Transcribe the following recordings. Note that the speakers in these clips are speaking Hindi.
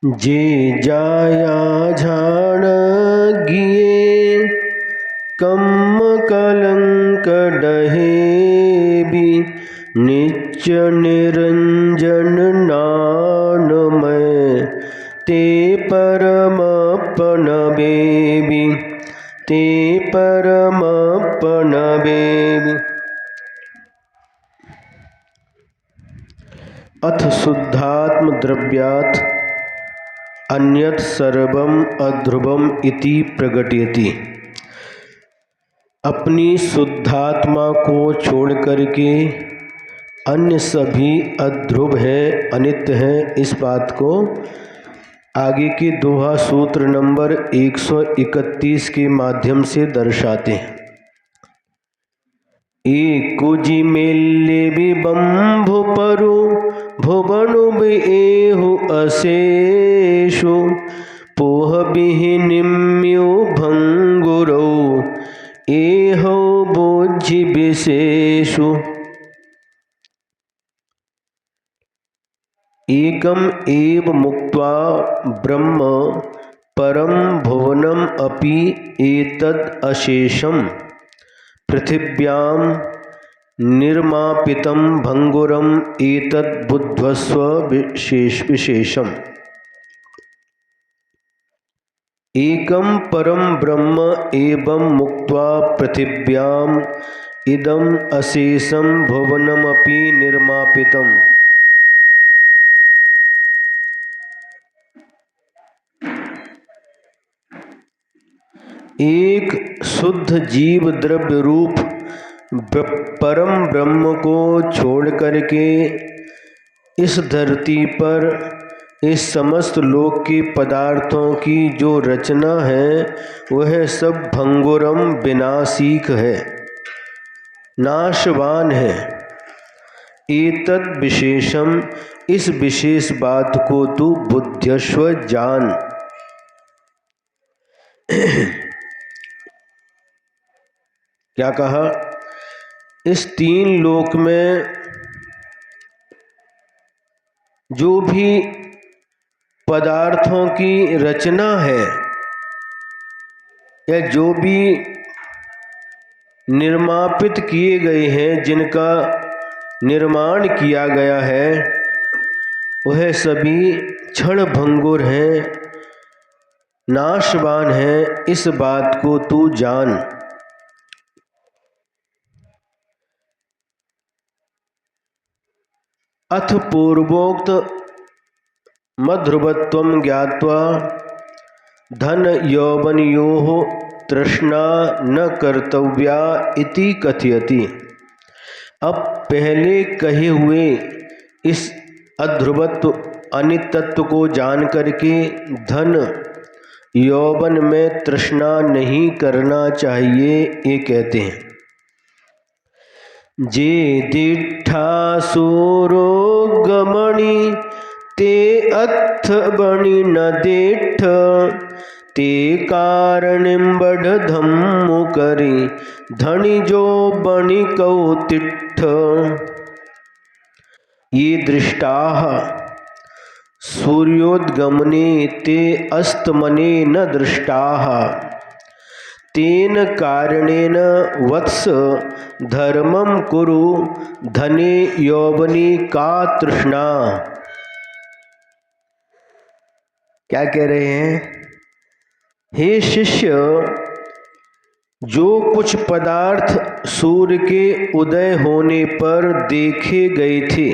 जे जाया झाण गिए कम कलंक डहेबी नित्य निरंजन नानमय ते परमपन बेबी ते परमपन बेबी। अथ शुद्धात्म द्रव्यात् अन्यत् सर्वम् अध्रुवम् इति प्रकटयति। अपनी शुद्धात्मा को छोड़ करके अन्य सभी अध्रुव है, अनित्य है, इस बात को आगे के दोहा सूत्र नंबर 131 के माध्यम से दर्शाते हैं। कुजी मेले विबंभु परु भुवनु बेहु अशेषु पोह बिहिनिम्यु भंगुरौ एहो बोझि विशेषु। एकम एव मुक्त्वा ब्रह्म परम भुवनम अपि एतद् अशेषम पृथिव्यां निर्मापितं भंगुरम एतद् बुद्ध्वस्व विशेषम। एकम परम ब्रह्म एवं मुक्त्वा पृथिव्याम इदम अशेषम भुवनमपि निर्मापितम्। एक शुद्ध जीव द्रव्य रूप परम ब्रह्म को छोड़ करके इस धरती पर इस समस्त लोक के पदार्थों की जो रचना है वह सब भंगुरम विनाशीक है, नाशवान है। एतद् विशेषम, इस विशेष बात को तू बुद्ध्यस्व जान। क्या कहा? इस तीन लोक में जो भी पदार्थों की रचना है या जो भी निर्मापित किए गए हैं, जिनका निर्माण किया गया है, वह सभी क्षण भंगुर हैं, नाशवान हैं। इस बात को तू जान। अथ पूर्वोक्त मध्रुवत्वं ज्ञात्वा धन यौवनयोः तृष्णा न कर्तव्या इति कथयति। अब पहले कहे हुए इस अध्रुवत्व अनित्यत्व को जान करके धन यौवन में तृष्णा नहीं करना चाहिए, ये कहते हैं। जे दिठासुरो गमणि ते अथ बणि न देठ ते कारणिम बढ़ धम्मु करी धनि जो बणि कौतिठ। ये दृष्टाः सूर्योद्गमने ते अस्तमने न दृष्टाः तेन कारणेन वत्स धर्मम कुरु धने यौवनी का तृष्णा। क्या कह रहे हैं? हे शिष्य, जो कुछ पदार्थ सूर्य के उदय होने पर देखे गए थे,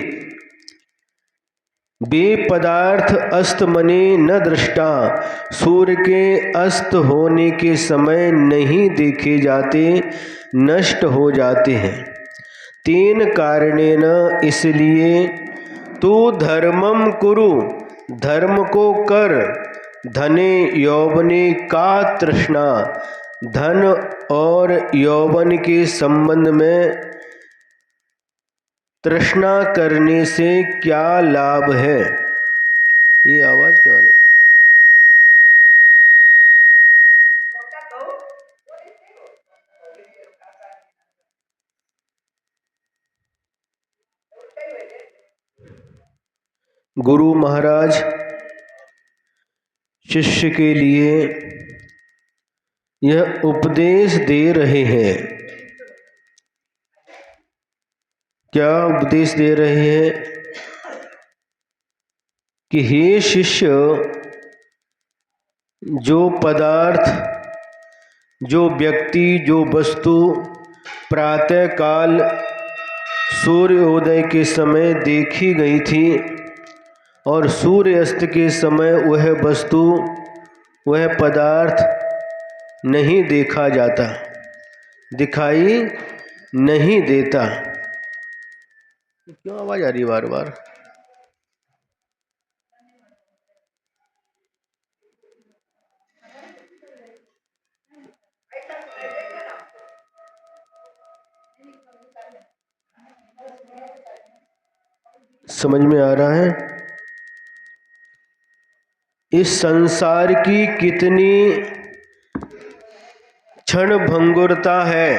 वे पदार्थ अस्तमने न दृष्टा, सूर्य के अस्त होने के समय नहीं देखे जाते, नष्ट हो जाते हैं। तेन कारणेन, इसलिए तू धर्मम कुरु, धर्म को कर, धने यौवने का तृष्णा, धन और यौवन के संबंध में तृष्णा करने से क्या लाभ है? ये आवाज क्यों आ रही? गुरु महाराज शिष्य के लिए यह उपदेश दे रहे हैं। क्या उपदेश दे रहे हैं कि हे शिष्य, जो पदार्थ, जो व्यक्ति, जो वस्तु प्रातः काल सूर्योदय के समय देखी गई थी और सूर्यास्त के समय वह वस्तु, वह पदार्थ नहीं देखा जाता, दिखाई नहीं देता। क्यों आवाज आ रही है बार बार? समझ में आ रहा है? इस संसार की कितनी क्षण भंगुरता है।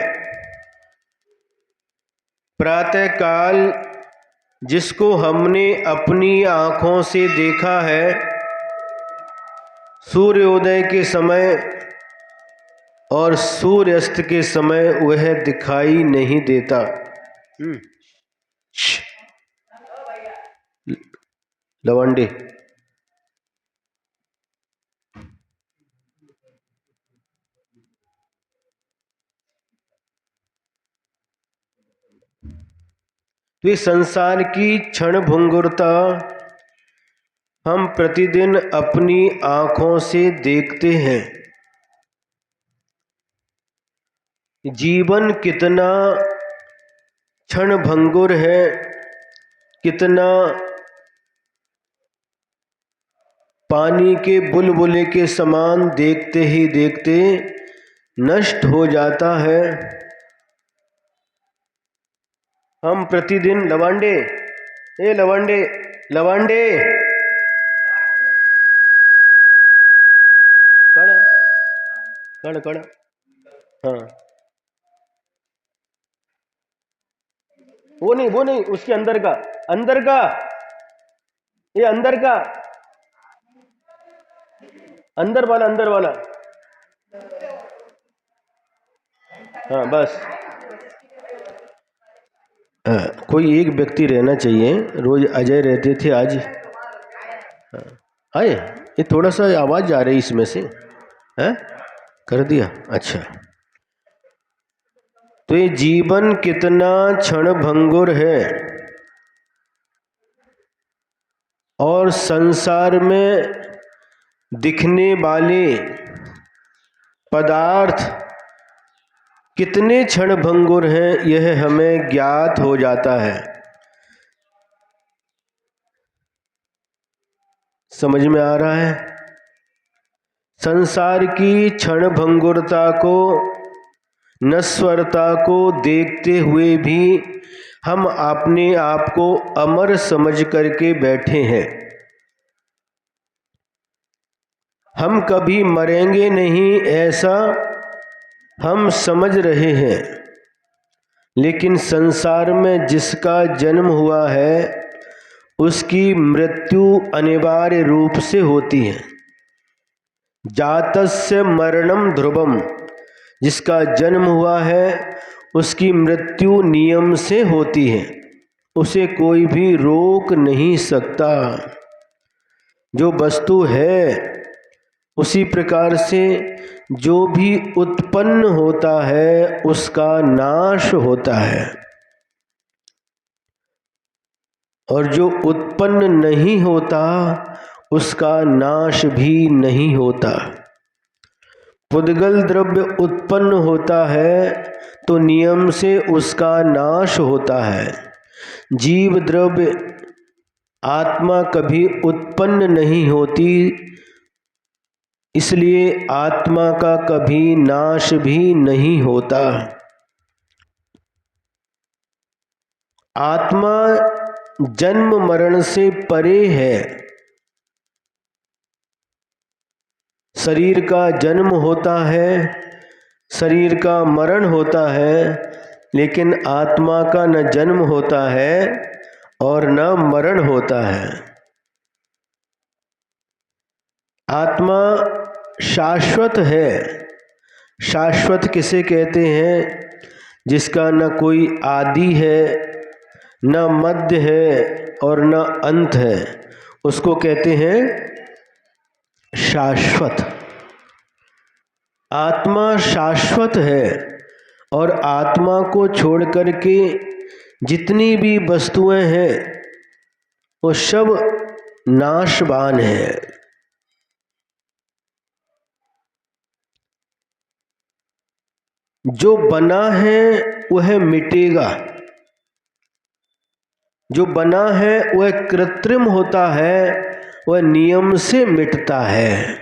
प्रातः काल जिसको हमने अपनी आँखों से देखा है, सूर्योदय के समय और सूर्यास्त के समय वह दिखाई नहीं देता। लवंडे, तो इस संसार की क्षण भंगुरता हम प्रतिदिन अपनी आँखों से देखते हैं। जीवन कितना क्षण भंगुर है, कितना पानी के बुलबुले के समान देखते ही देखते नष्ट हो जाता है। हम प्रतिदिन लवांडे, ए लवांडे, लवांडे, कड़ कड़ कड़, हाँ, वो नहीं, उसके अंदर का, अंदर का, ये अंदर का, अंदर वाला, हाँ बस। कोई एक व्यक्ति रहना चाहिए। रोज अजय रहते थे, आज आए। ये थोड़ा सा आवाज आ रही इसमें से है, कर दिया, अच्छा। तो ये जीवन कितना क्षण भंगुर है और संसार में दिखने वाले पदार्थ कितने क्षण भंगुर हैं, यह हमें ज्ञात हो जाता है। समझ में आ रहा है? संसार की क्षण भंगुरता को, नश्वरता को देखते हुए भी हम अपने आप को अमर समझ करके बैठे हैं। हम कभी मरेंगे नहीं ऐसा हम समझ रहे हैं, लेकिन संसार में जिसका जन्म हुआ है उसकी मृत्यु अनिवार्य रूप से होती है। जातस्य मरणम ध्रुवम, जिसका जन्म हुआ है उसकी मृत्यु नियम से होती है, उसे कोई भी रोक नहीं सकता। जो वस्तु है उसी प्रकार से जो भी उत्पन्न होता है उसका नाश होता है, और जो उत्पन्न नहीं होता उसका नाश भी नहीं होता। पुद्गल द्रव्य उत्पन्न होता है तो नियम से उसका नाश होता है। जीव द्रव्य, आत्मा कभी उत्पन्न नहीं होती, इसलिए आत्मा का कभी नाश भी नहीं होता। आत्मा जन्म मरण से परे है। शरीर का जन्म होता है, शरीर का मरण होता है, लेकिन आत्मा का न जन्म होता है और न मरण होता है। आत्मा शाश्वत है। शाश्वत किसे कहते हैं? जिसका न कोई आदि है, न मध्य है और न अंत है, उसको कहते हैं शाश्वत। आत्मा शाश्वत है और आत्मा को छोड़ करके जितनी भी वस्तुएं हैं वो सब नाशवान है। जो बना है वह मिटेगा, जो बना है वह कृत्रिम होता है, वह नियम से मिटता है।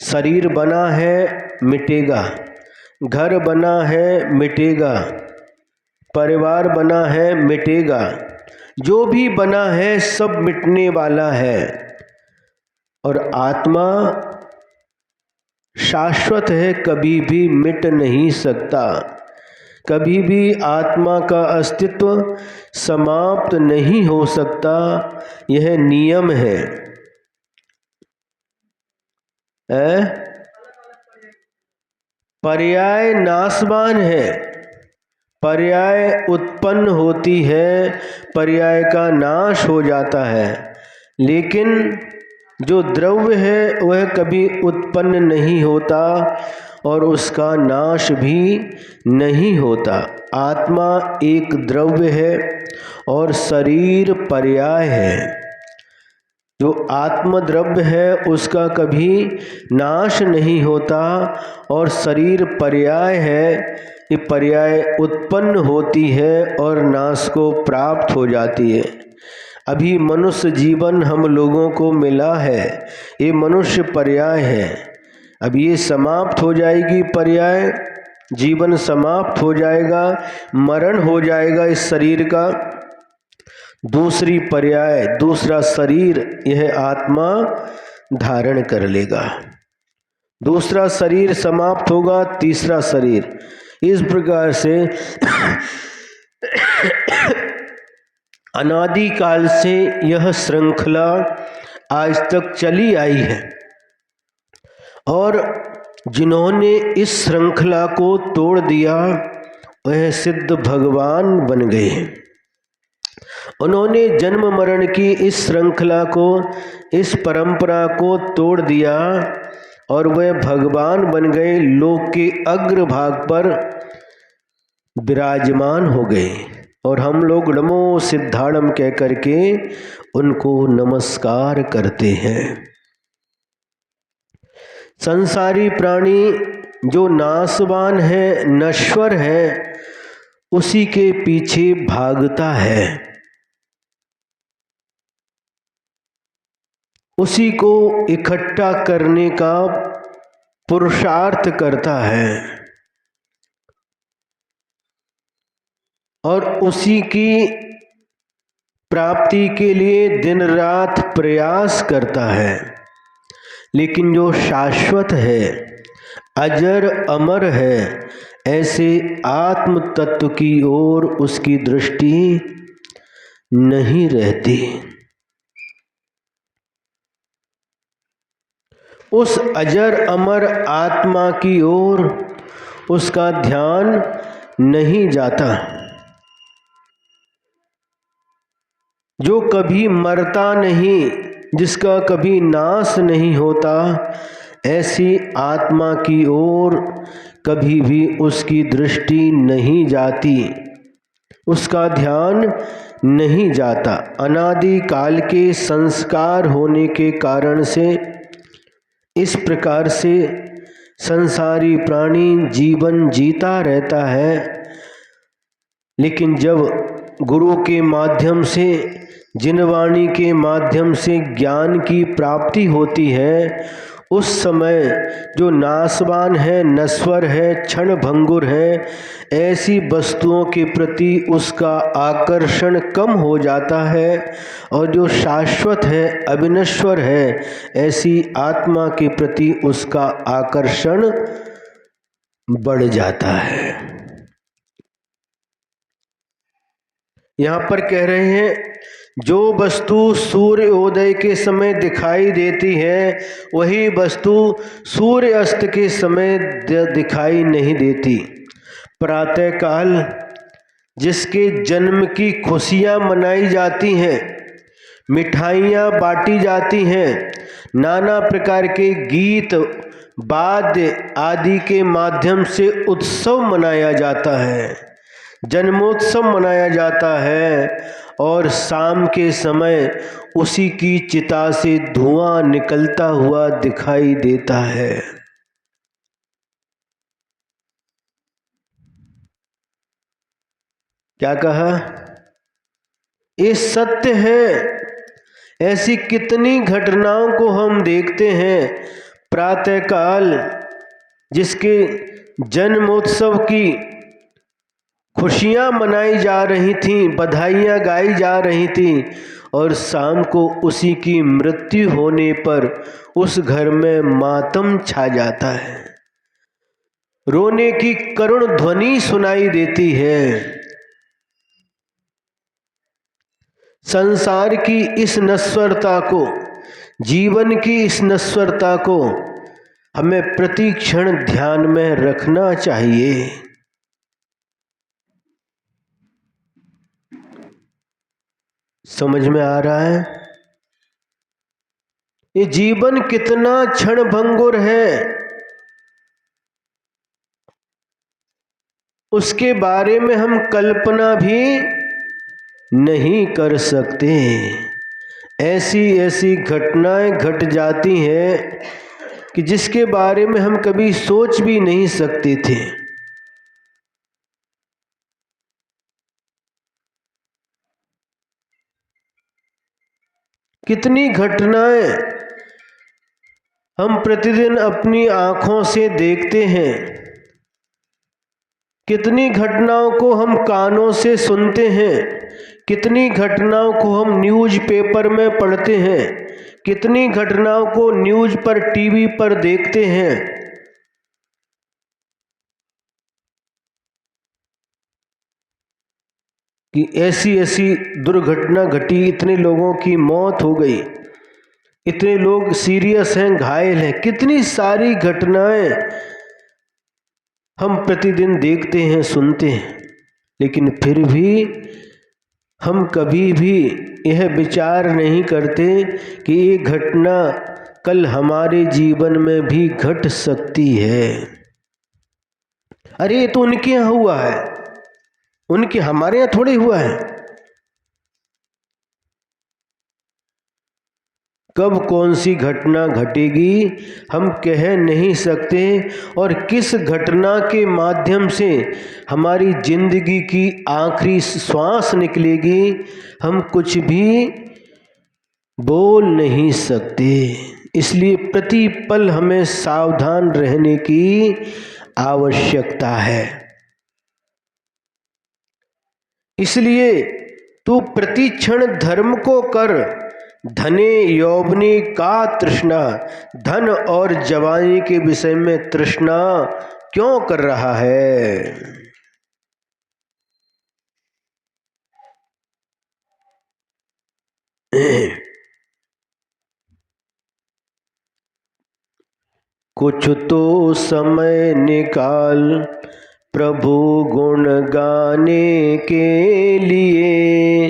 शरीर बना है मिटेगा, घर बना है मिटेगा, परिवार बना है मिटेगा, जो भी बना है सब मिटने वाला है। और आत्मा शाश्वत है, कभी भी मिट नहीं सकता। कभी भी आत्मा का अस्तित्व समाप्त नहीं हो सकता, यह नियम है। पर्याय नाशवान है, पर्याय उत्पन्न होती है, पर्याय का नाश हो जाता है, लेकिन जो द्रव्य है वह कभी उत्पन्न नहीं होता और उसका नाश भी नहीं होता। आत्मा एक द्रव्य है और शरीर पर्याय है। जो आत्म द्रव्य है उसका कभी नाश नहीं होता और शरीर पर्याय है, ये पर्याय उत्पन्न होती है और नाश को प्राप्त हो जाती है। अभी मनुष्य जीवन हम लोगों को मिला है, ये मनुष्य पर्याय है। अब ये समाप्त हो जाएगी, पर्याय जीवन समाप्त हो जाएगा, मरण हो जाएगा इस शरीर का। दूसरी पर्याय, दूसरा शरीर यह आत्मा धारण कर लेगा। दूसरा शरीर समाप्त होगा, तीसरा शरीर। इस प्रकार से अनादि काल से यह श्रृंखला आज तक चली आई है और जिन्होंने इस श्रृंखला को तोड़ दिया वह सिद्ध भगवान बन गए। उन्होंने जन्म मरण की इस श्रृंखला को, इस परंपरा को तोड़ दिया और वह भगवान बन गए, लोक के अग्रभाग पर विराजमान हो गए। और हम लोग नमो सिद्धाणम कह करके उनको नमस्कार करते हैं। संसारी प्राणी जो नाशवान है, नश्वर है, उसी के पीछे भागता है, उसी को इकट्ठा करने का पुरुषार्थ करता है और उसी की प्राप्ति के लिए दिन रात प्रयास करता है। लेकिन जो शाश्वत है, अजर अमर है, ऐसे आत्म तत्व की ओर उसकी दृष्टि नहीं रहती। उस अजर अमर आत्मा की ओर उसका ध्यान नहीं जाता। जो कभी मरता नहीं, जिसका कभी नाश नहीं होता, ऐसी आत्मा की ओर कभी भी उसकी दृष्टि नहीं जाती, उसका ध्यान नहीं जाता। अनादि काल के संस्कार होने के कारण से इस प्रकार से संसारी प्राणी जीवन जीता रहता है। लेकिन जब गुरु के माध्यम से, जिनवाणी के माध्यम से ज्ञान की प्राप्ति होती है, उस समय जो नाशवान है, नश्वर है, क्षण भंगुर है, ऐसी वस्तुओं के प्रति उसका आकर्षण कम हो जाता है और जो शाश्वत है, अविनश्वर है, ऐसी आत्मा के प्रति उसका आकर्षण बढ़ जाता है। यहाँ पर कह रहे हैं जो वस्तु सूर्योदय के समय दिखाई देती है वही वस्तु सूर्य अस्त के समय दिखाई नहीं देती। प्रातःकाल जिसके जन्म की खुशियाँ मनाई जाती हैं, मिठाइयाँ बांटी जाती हैं, नाना प्रकार के गीत वाद्य आदि के माध्यम से उत्सव मनाया जाता है, जन्मोत्सव मनाया जाता है, और शाम के समय उसी की चिता से धुआं निकलता हुआ दिखाई देता है। क्या कहा? ये सत्य है। ऐसी कितनी घटनाओं को हम देखते हैं। प्रातःकाल जिसके जन्मोत्सव की खुशियाँ मनाई जा रही थीं, बधाइयाँ गाई जा रही थीं, और शाम को उसी की मृत्यु होने पर उस घर में मातम छा जाता है, रोने की करुण ध्वनि सुनाई देती है। संसार की इस नश्वरता को, जीवन की इस नश्वरता को हमें प्रति क्षण ध्यान में रखना चाहिए। समझ में आ रहा है? ये जीवन कितना क्षणभंगुर है, उसके बारे में हम कल्पना भी नहीं कर सकते। ऐसी ऐसी घटनाएं घट जाती हैं कि जिसके बारे में हम कभी सोच भी नहीं सकते थे। कितनी घटनाएं हम प्रतिदिन अपनी आंखों से देखते हैं, कितनी घटनाओं को हम कानों से सुनते हैं, कितनी घटनाओं को हम न्यूज़पेपर में पढ़ते हैं, कितनी घटनाओं को न्यूज़ पर, टीवी पर देखते हैं। कि ऐसी ऐसी दुर्घटना घटी, इतने लोगों की मौत हो गई, इतने लोग सीरियस हैं, घायल हैं। कितनी सारी घटनाएं हम प्रतिदिन देखते हैं, सुनते हैं, लेकिन फिर भी हम कभी भी यह विचार नहीं करते कि ये घटना कल हमारे जीवन में भी घट सकती है। अरे ये तो उनके यहाँ हुआ है, उनके हमारे यहाँ थोड़े हुआ है। कब कौन सी घटना घटेगी हम कह नहीं सकते, और किस घटना के माध्यम से हमारी जिंदगी की आखिरी श्वास निकलेगी हम कुछ भी बोल नहीं सकते। इसलिए प्रति पल हमें सावधान रहने की आवश्यकता है। इसलिए तू प्रति क्षण धर्म को कर, धने यौवनी का तृष्णा। धन और जवानी के विषय में तृष्णा क्यों कर रहा है? कुछ तो समय निकाल प्रभु गुण गाने के लिए,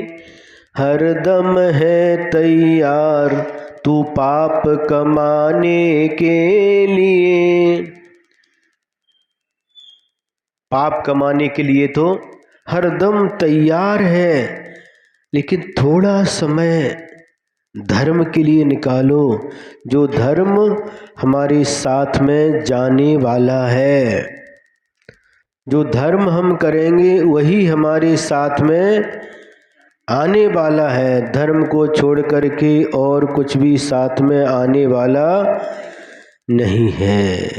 हरदम है तैयार तू पाप कमाने के लिए। पाप कमाने के लिए तो हरदम तैयार है, लेकिन थोड़ा समय धर्म के लिए निकालो, जो धर्म हमारे साथ में जाने वाला है। जो धर्म हम करेंगे वही हमारे साथ में आने वाला है। धर्म को छोड़ करके और कुछ भी साथ में आने वाला नहीं है।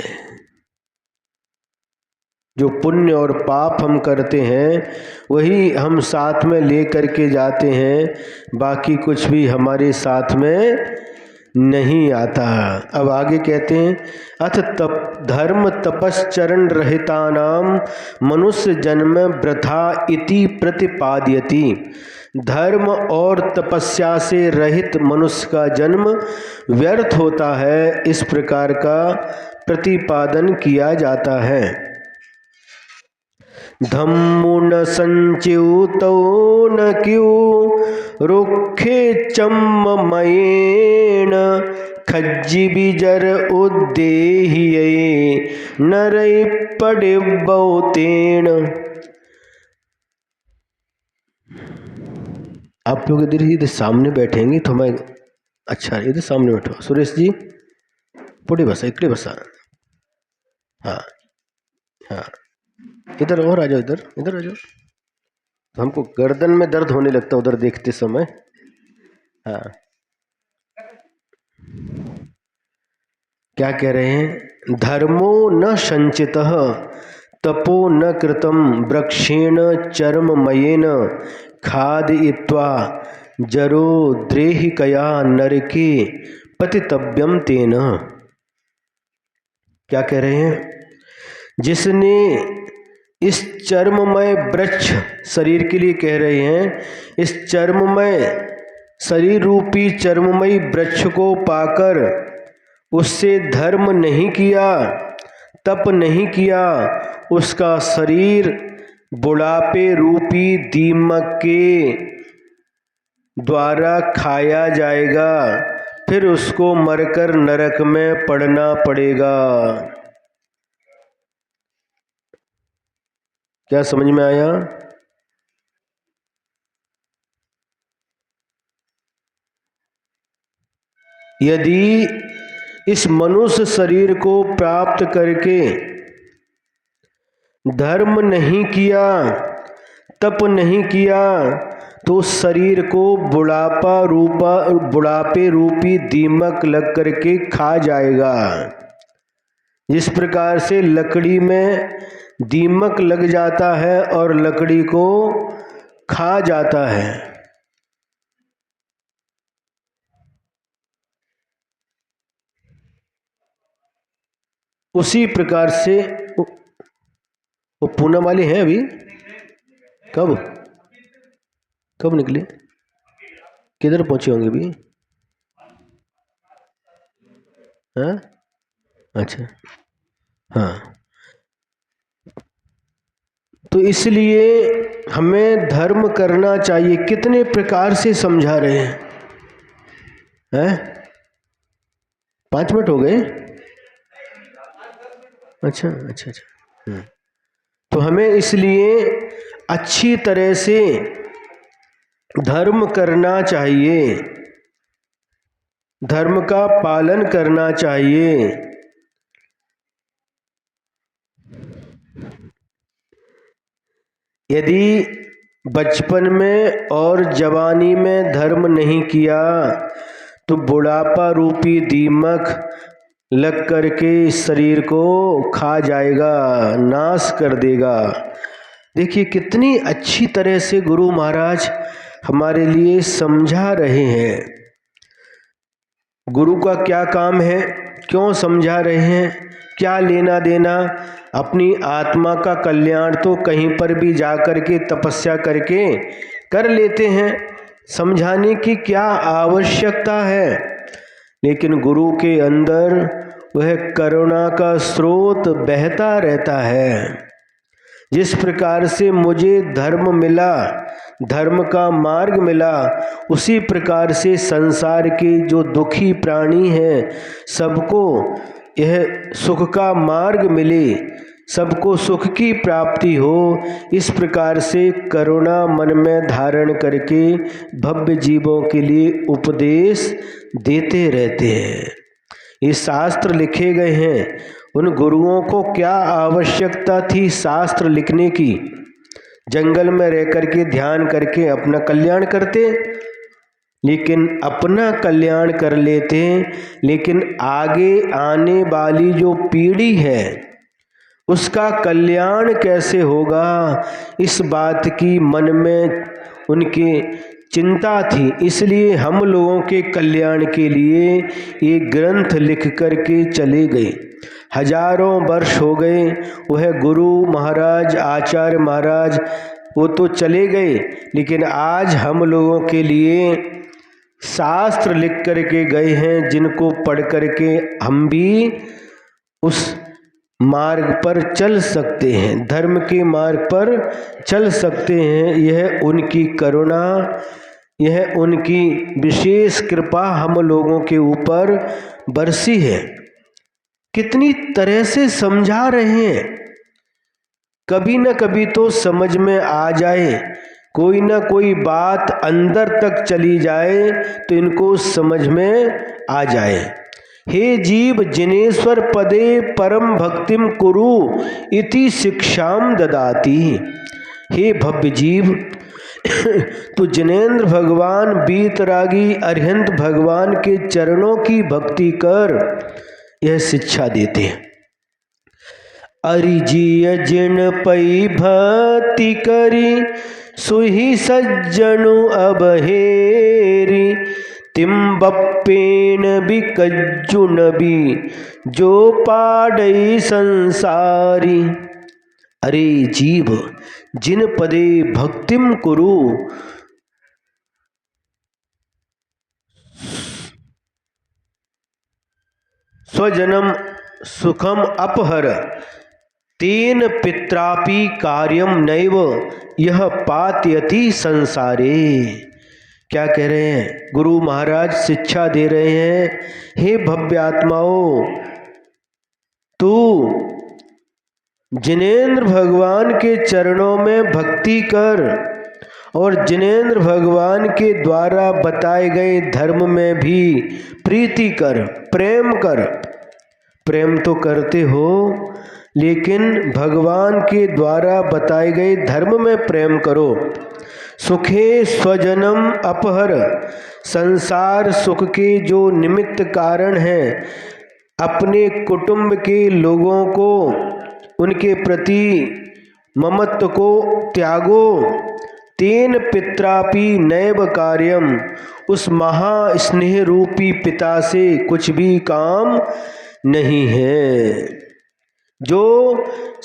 जो पुण्य और पाप हम करते हैं वही हम साथ में ले करके जाते हैं, बाकी कुछ भी हमारे साथ में नहीं आता। अब आगे कहते हैं, अथ धर्म तपश्चरण रहितानाम मनुष्य जन्म वृथा इति प्रतिपादयति। धर्म और तपस्या से रहित मनुष्य का जन्म व्यर्थ होता है, इस प्रकार का प्रतिपादन किया जाता है। धम्मो न संच्युतो न क्यों रुखे चम्मयेण खज्जी बिजर उद्देहिये नरै पड़िबौतेन। आप लोग इधर सामने बैठेंगे तो मैं, अच्छा इधर सामने बैठो सुरेश जी, पुढे बसा, इकडे बसा। हाँ हाँ, इधर और आ जाओ, इधर आ जाओ। तो हमको गर्दन में दर्द होने लगता उधर देखते समय। हाँ, क्या कह रहे हैं? धर्मो न संचितः तपो न कृतम वृक्षेण चर्ममयेन खादयित्वा जरो द्रेहिकया नरके पतितव्यम तेन। क्या कह रहे हैं? जिसने इस चर्ममय वृक्ष, शरीर के लिए कह रहे हैं, इस चर्ममय शरीर रूपी चर्ममयी वृक्ष को पाकर उससे धर्म नहीं किया, तप नहीं किया, उसका शरीर बुढ़ापे रूपी दीमक के द्वारा खाया जाएगा, फिर उसको मरकर नरक में पड़ना पड़ेगा। क्या समझ में आया? यदि इस मनुष्य शरीर को प्राप्त करके धर्म नहीं किया, तप नहीं किया, तो शरीर को बुढ़ापे रूपी दीमक लग करके खा जाएगा। जिस प्रकार से लकड़ी में दीमक लग जाता है और लकड़ी को खा जाता है, उसी प्रकार से वो पूनम वाले हैं अभी, कब निकले, किधर पहुंचे होंगे अभी? हाँ अच्छा, हाँ। तो इसलिए हमें धर्म करना चाहिए। कितने प्रकार से समझा रहे हैं? 5 मिनट हो गए? अच्छा। तो हमें इसलिए अच्छी तरह से धर्म करना चाहिए, धर्म का पालन करना चाहिए। यदि बचपन में और जवानी में धर्म नहीं किया तो बुढ़ापा रूपी दीमक लग करके शरीर को खा जाएगा, नाश कर देगा। देखिए कितनी अच्छी तरह से गुरु महाराज हमारे लिए समझा रहे हैं। गुरु का क्या काम है, क्यों समझा रहे हैं, क्या लेना देना? अपनी आत्मा का कल्याण तो कहीं पर भी जा कर के तपस्या करके कर लेते हैं, समझाने की क्या आवश्यकता है? लेकिन गुरु के अंदर वह करुणा का स्रोत बहता रहता है। जिस प्रकार से मुझे धर्म मिला, धर्म का मार्ग मिला, उसी प्रकार से संसार के जो दुखी प्राणी हैं सबको यह सुख का मार्ग मिले, सबको सुख की प्राप्ति हो, इस प्रकार से करुणा मन में धारण करके भव्य जीवों के लिए उपदेश देते रहते हैं। ये शास्त्र लिखे गए हैं। उन गुरुओं को क्या आवश्यकता थी शास्त्र लिखने की? जंगल में रह करके ध्यान करके अपना कल्याण करते, लेकिन अपना कल्याण कर लेते, लेकिन आगे आने वाली जो पीढ़ी है उसका कल्याण कैसे होगा, इस बात की मन में उनके चिंता थी, इसलिए हम लोगों के कल्याण के लिए ये ग्रंथ लिख करके चले गए। हजारों वर्ष हो गए, वह गुरु महाराज, आचार्य महाराज वो तो चले गए, लेकिन आज हम लोगों के लिए शास्त्र लिख करके गए हैं, जिनको पढ़ करके हम भी उस मार्ग पर चल सकते हैं, धर्म के मार्ग पर चल सकते हैं। यह उनकी करुणा, यह उनकी विशेष कृपा हम लोगों के ऊपर बरसी है। कितनी तरह से समझा रहे हैं, कभी न कभी तो समझ में आ जाए, कोई ना कोई बात अंदर तक चली जाए तो इनको समझ में आ जाए। हे जीव जिनेश्वर पदे परम भक्तिम कुरु इति शिक्षाम ददाति। हे भव्य जीव, तो जिनेन्द्र भगवान, बीतरागी अरिहंत भगवान के चरणों की भक्ति कर, यह शिक्षा देते हैं। अरिजिय जिन पई भक्ति करी, सुही सज्जनु अबहेरी, तिम बप्पेन भी कज्जु नबी, जो पाडई संसारी। अरे जीव, जिन पदे भक्तिम कुरु, स्वजनम सुखम अपहर, तेन पित्रापि कार्यम नैव यह पातयति संसारे। क्या कह रहे हैं? गुरु महाराज शिक्षा दे रहे हैं, हे भव्य आत्माओं, तू जिनेन्द्र भगवान के चरणों में भक्ति कर और जिनेन्द्र भगवान के द्वारा बताए गए धर्म में भी प्रीति कर, प्रेम कर। प्रेम तो करते हो, लेकिन भगवान के द्वारा बताए गए धर्म में प्रेम करो। सुखे स्वजनम अपहर, संसार सुख के जो निमित्त कारण हैं, अपने कुटुंब के लोगों को, उनके प्रति ममत्व को त्यागो। तेन पित्रापि नैव कार्यम, उस महास्नेह रूपी पिता से कुछ भी काम नहीं है। जो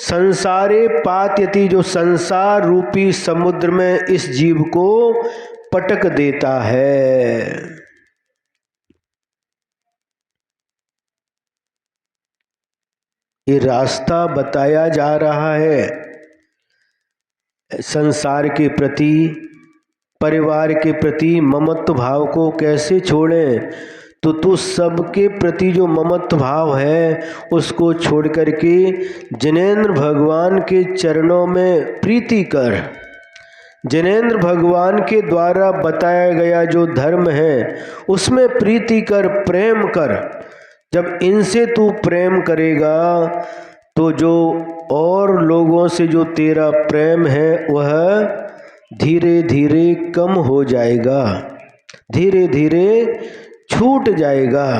संसारे पात्यति, जो संसार रूपी समुद्र में इस जीव को पटक देता है। ये रास्ता बताया जा रहा है, संसार के प्रति, परिवार के प्रति ममत्व भाव को कैसे छोड़ें। तो तू सबके प्रति जो ममत्व भाव है उसको छोड़ करके जिनेन्द्र भगवान के चरणों में प्रीति कर। जिनेन्द्र भगवान के द्वारा बताया गया जो धर्म है उसमें प्रीति कर, प्रेम कर। जब इनसे तू प्रेम करेगा तो जो और लोगों से जो तेरा प्रेम है वह धीरे धीरे कम हो जाएगा, धीरे धीरे छूट जाएगा।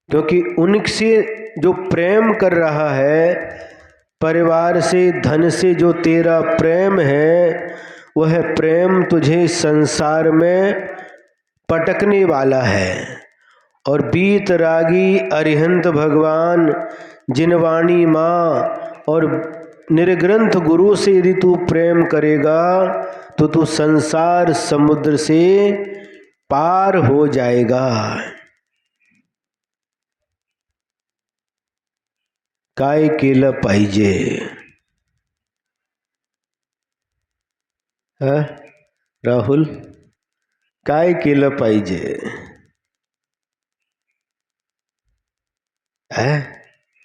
क्योंकि उनसे जो प्रेम कर रहा है, परिवार से, धन से जो तेरा प्रेम है, वह प्रेम तुझे संसार में पटकने वाला है। और बीतरागी अरिहंत भगवान, जिनवाणी माँ और निर्ग्रंथ गुरु से यदि तू प्रेम करेगा तो तू संसार समुद्र से पार हो जाएगा। काय केलं पाहिजे? राहुल, काय केलं पाहिजे?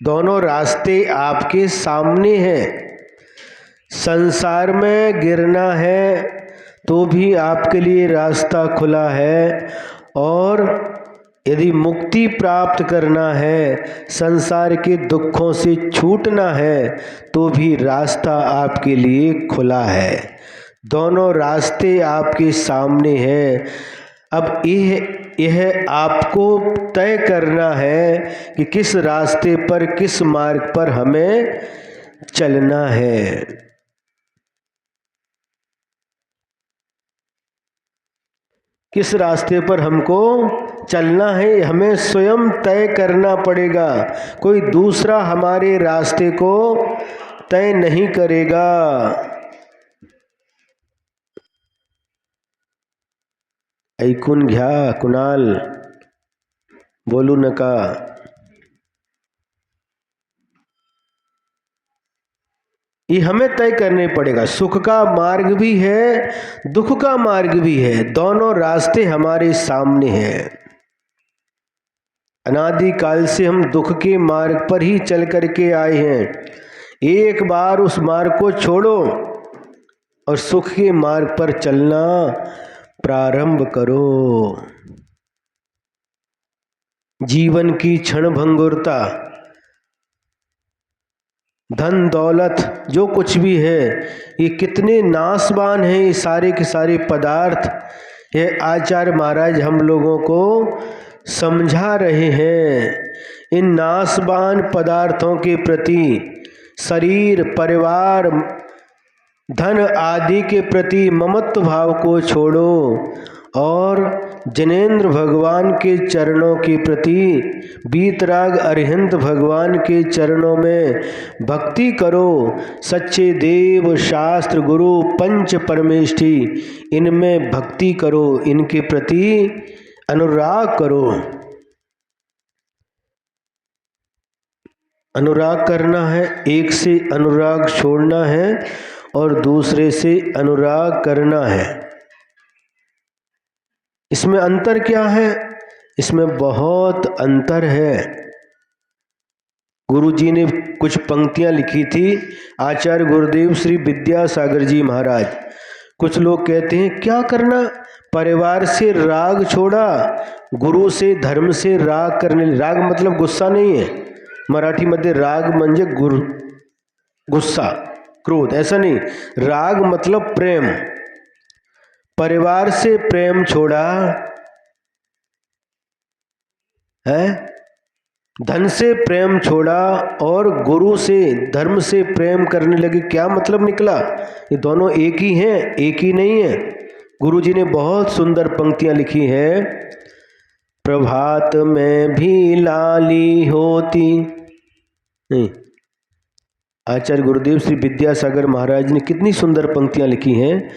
दोनों रास्ते आपके सामने हैं। संसार में गिरना है तो भी आपके लिए रास्ता खुला है, और यदि मुक्ति प्राप्त करना है, संसार के दुखों से छूटना है, तो भी रास्ता आपके लिए खुला है। दोनों रास्ते आपके सामने हैं। अब यह आपको तय करना है कि किस रास्ते पर, किस मार्ग पर हमें चलना है। किस रास्ते पर हमको चलना है हमें स्वयं तय करना पड़ेगा, कोई दूसरा हमारे रास्ते को तय नहीं करेगा। ऐकून घ्या कुणाल, बोलू नका। ये हमें तय करने पड़ेगा। सुख का मार्ग भी है, दुख का मार्ग भी है, दोनों रास्ते हमारे सामने हैं। अनादि काल से हम दुख के मार्ग पर ही चल करके आए हैं। एक बार उस मार्ग को छोड़ो और सुख के मार्ग पर चलना प्रारंभ करो। जीवन की क्षणभंगुरता, धन दौलत जो कुछ भी है, ये कितने नाशवान हैं, ये सारे के सारे पदार्थ। ये आचार्य महाराज हम लोगों को समझा रहे हैं। इन नाशवान पदार्थों के प्रति, शरीर, परिवार, धन आदि के प्रति ममत्व भाव को छोड़ो और जनेन्द्र भगवान के चरणों के प्रति, वीतराग अरिहंत भगवान के चरणों में भक्ति करो। सच्चे देव, शास्त्र, गुरु, पंच परमेष्ठी, इनमें भक्ति करो, इनके प्रति अनुराग करो। अनुराग करना है, एक से अनुराग छोड़ना है और दूसरे से अनुराग करना है। इसमें अंतर क्या है? इसमें बहुत अंतर है। गुरुजी ने कुछ पंक्तियां लिखी थी, आचार्य गुरुदेव श्री विद्यासागर जी महाराज। कुछ लोग कहते हैं क्या करना, परिवार से राग छोड़ा, गुरु से, धर्म से राग करने। राग मतलब गुस्सा नहीं है, मराठी मध्ये राग म्हणजे गुस्सा, क्रोध, ऐसा नहीं। राग मतलब प्रेम। परिवार से प्रेम छोड़ा है, धन से प्रेम छोड़ा और गुरु से, धर्म से प्रेम करने लगे। क्या मतलब निकला? ये दोनों एक ही हैं, एक ही नहीं है। गुरुजी ने बहुत सुंदर पंक्तियां लिखी है। प्रभात में भी लाली होती, नहीं, आचार्य गुरुदेव श्री विद्यासागर महाराज ने कितनी सुंदर पंक्तियां लिखी हैं।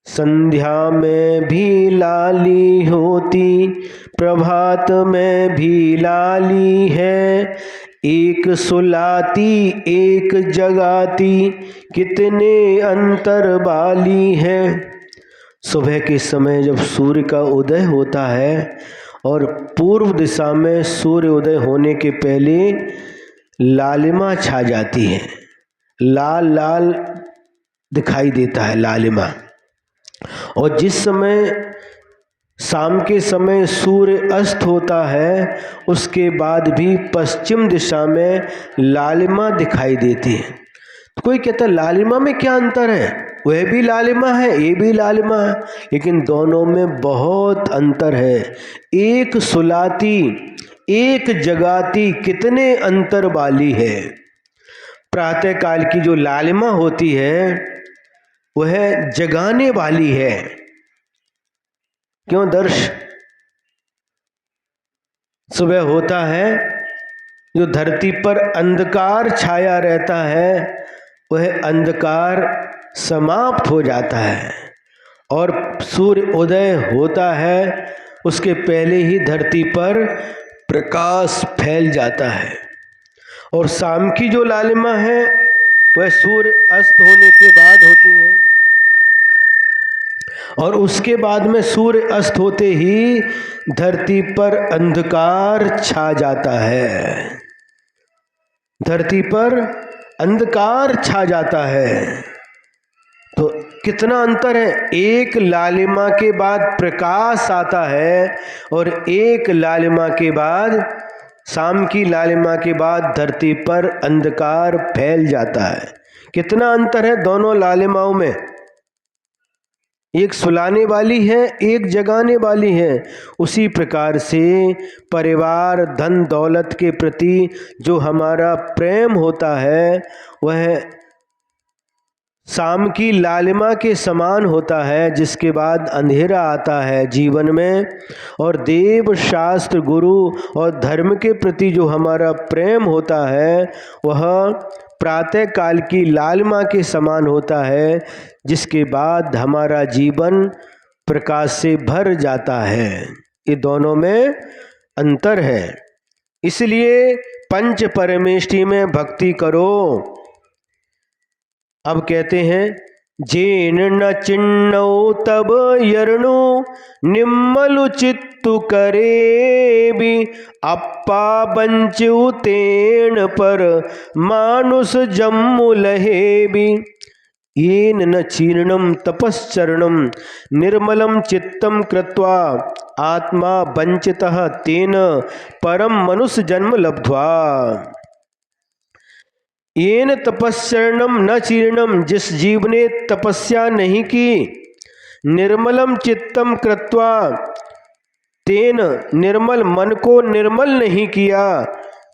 संध्या में भी लाली होती, प्रभात में भी लाली है, एक सुलाती एक जगाती, कितने अंतर वाली है। सुबह के समय जब सूर्य का उदय होता है और पूर्व दिशा में सूर्य उदय होने के पहले लालिमा छा जाती है, लाल लाल दिखाई देता है लालिमा। और जिस समय शाम के समय सूर्य अस्त होता है, उसके बाद भी पश्चिम दिशा में लालिमा दिखाई देती है। तो कोई कहता है लालिमा में क्या अंतर है? वह भी लालिमा है, ये भी लालिमा है, लेकिन दोनों में बहुत अंतर है। एक सुलाती एक जगाती, कितने अंतर वाली है। प्रातः काल की जो लालिमा होती है वह जगाने वाली है। क्यों दर्श? सुबह होता है, जो धरती पर अंधकार छाया रहता है वह अंधकार समाप्त हो जाता है और सूर्य उदय होता है, उसके पहले ही धरती पर प्रकाश फैल जाता है। और शाम की जो लालिमा है वह सूर्य अस्त होने के बाद होती है और उसके बाद में सूर्य अस्त होते ही धरती पर अंधकार छा जाता है। धरती पर अंधकार छा जाता है। तो कितना अंतर है। एक लालिमा के बाद प्रकाश आता है और एक लालिमा के बाद, शाम की लालिमा के बाद धरती पर अंधकार फैल जाता है। कितना अंतर है दोनों लालिमाओं में। एक सुलाने वाली है, एक जगाने वाली है। उसी प्रकार से परिवार, धन दौलत के प्रति जो हमारा प्रेम होता है वह शाम की लालिमा के समान होता है, जिसके बाद अंधेरा आता है जीवन में। और देव, शास्त्र, गुरु और धर्म के प्रति जो हमारा प्रेम होता है वह प्रातः काल की लालिमा के समान होता है, जिसके बाद हमारा जीवन प्रकाश से भर जाता है। ये दोनों में अंतर है। इसलिए पंच परमेष्टि में भक्ति करो। अब कहते हैं, जेन न चिन्नौ तब यरणु निम्मलु चित्तु करे भी अप्पा बंचु तेन पर मानुष जम्मु लहे भी। येन न चीर्णम तपश्चरणम निर्मलम चित्तम कृत्वा आत्मा वंचितः तेन परम मनुष्य जन्म लब्ध्वा। येन तपश्चरणम न चीर्णम, जिस जीव ने तपस्या नहीं की, निर्मलम चित्तम कृत्वा, तेन निर्मल मन को निर्मल नहीं किया,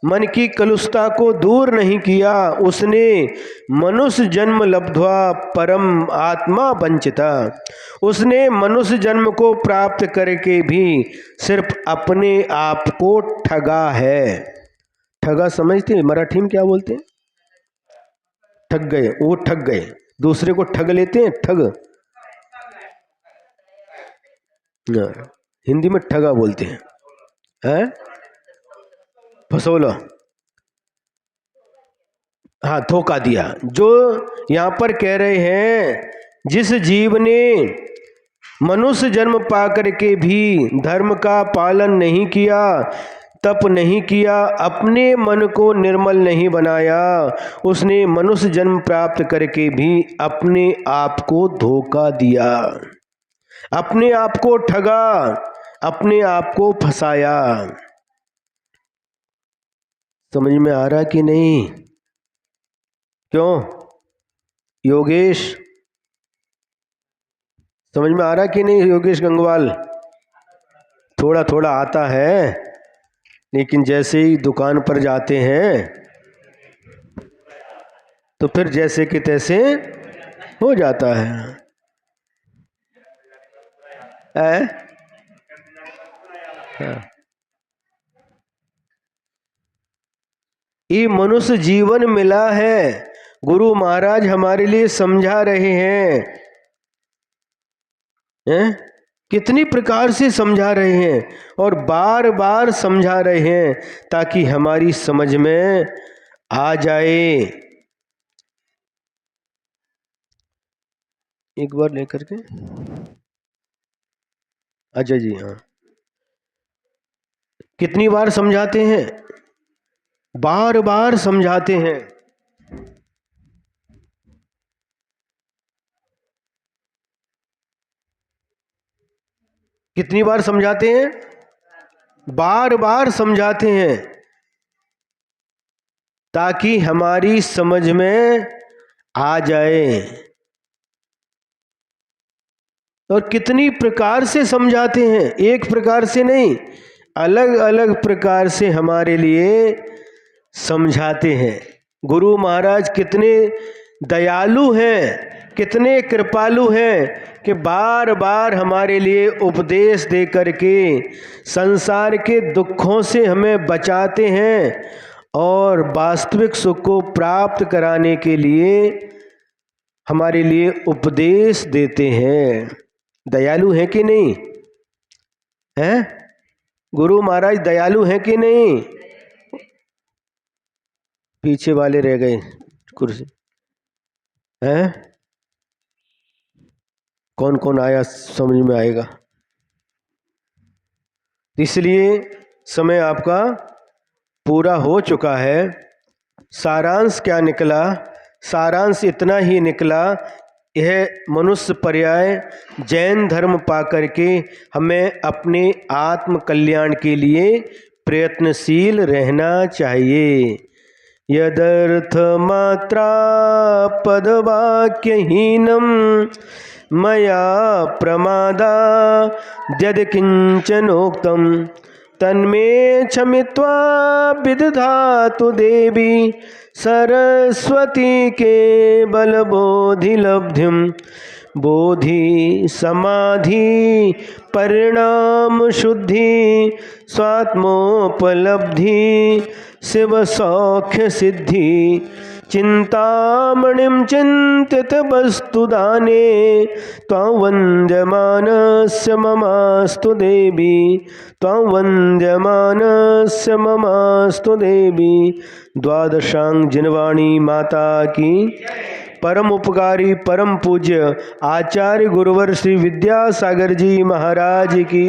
मन की कलुषता को दूर नहीं किया, उसने मनुष्य जन्म लब्ध्वा परम आत्मा वंचिता। उसने मनुष्य जन्म को प्राप्त करके भी सिर्फ अपने आप को ठगा है। ठगा समझते हैं? मराठी में क्या बोलते हैं? ठग गए, वो ठग गए। दूसरे को ठग लेते हैं, ठग। हिंदी में ठगा बोलते हैं, फसौला। हाँ, धोखा दिया। जो यहाँ पर कह रहे हैं, जिस जीव ने मनुष्य जन्म पाकर के भी धर्म का पालन नहीं किया, तप नहीं किया, अपने मन को निर्मल नहीं बनाया, उसने मनुष्य जन्म प्राप्त करके भी अपने आप को धोखा दिया, अपने आप को ठगा, अपने आप को फंसाया। समझ में आ रहा कि नहीं? क्यों योगेश, समझ में आ रहा कि नहीं योगेश गंगवाल? थोड़ा थोड़ा आता है, लेकिन जैसे ही दुकान पर जाते हैं तो फिर जैसे कि तैसे हो जाता है। ये मनुष्य जीवन मिला है, गुरु महाराज हमारे लिए समझा रहे हैं। कितनी प्रकार से समझा रहे हैं और बार बार समझा रहे हैं, ताकि हमारी समझ में आ जाए। एक बार लेकर के, अच्छा जी, हाँ। कितनी बार समझाते हैं? बार बार समझाते हैं। कितनी बार समझाते हैं? बार बार समझाते हैं, ताकि हमारी समझ में आ जाए। और कितनी प्रकार से समझाते हैं, एक प्रकार से नहीं, अलग अलग प्रकार से हमारे लिए समझाते हैं। गुरु महाराज कितने दयालु हैं, कितने कृपालु हैं कि बार बार हमारे लिए उपदेश दे करके संसार के दुखों से हमें बचाते हैं और वास्तविक सुख को प्राप्त कराने के लिए हमारे लिए उपदेश देते हैं। दयालु हैं कि नहीं? हैं? गुरु महाराज दयालु हैं कि नहीं? पीछे वाले रह गए कुर्सी। हैं? कौन कौन आया समझ में आएगा। इसलिए समय आपका पूरा हो चुका है। सारांश क्या निकला? सारांश इतना ही निकला, यह मनुष्य पर्याय जैन धर्म पाकर के हमें अपने आत्म कल्याण के लिए प्रयत्नशील रहना चाहिए। यदर्थ मात्रा पदवाक्यहीनम मया प्रमादा यद् किंचनोक्तम तन्मे क्षमित्वा विदधातु देवी सरस्वती के बलबोधिलब्धिं बोधि समाधि परिणाम शुद्धि स्वात्मोपलब्धि शिव सौख्य सिद्धि चिंतामणिं चिंतित वस्तुदाने त्वां वन्द्यमानस्य ममास्तु देवी त्वां वन्द्यमानस्य ममास्तु देवी। द्वादशांग जिनवाणी माता की। परम उपकारी परम पूज्य आचार्य गुरुवर श्री विद्यासागर जी महाराज की।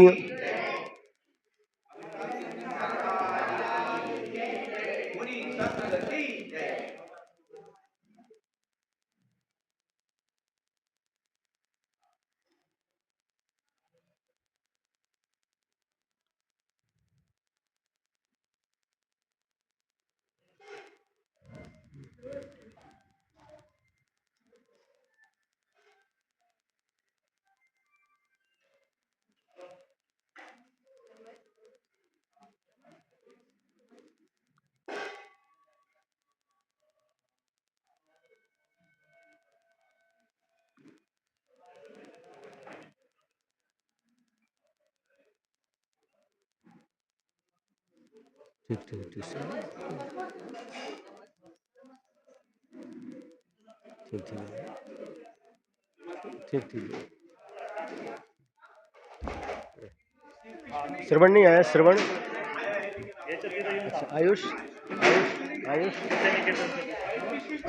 ठीक ठीक ठीक ठीक ठीक ठीक। श्रवण नहीं आया? श्रवण आयुष आयुष आयुष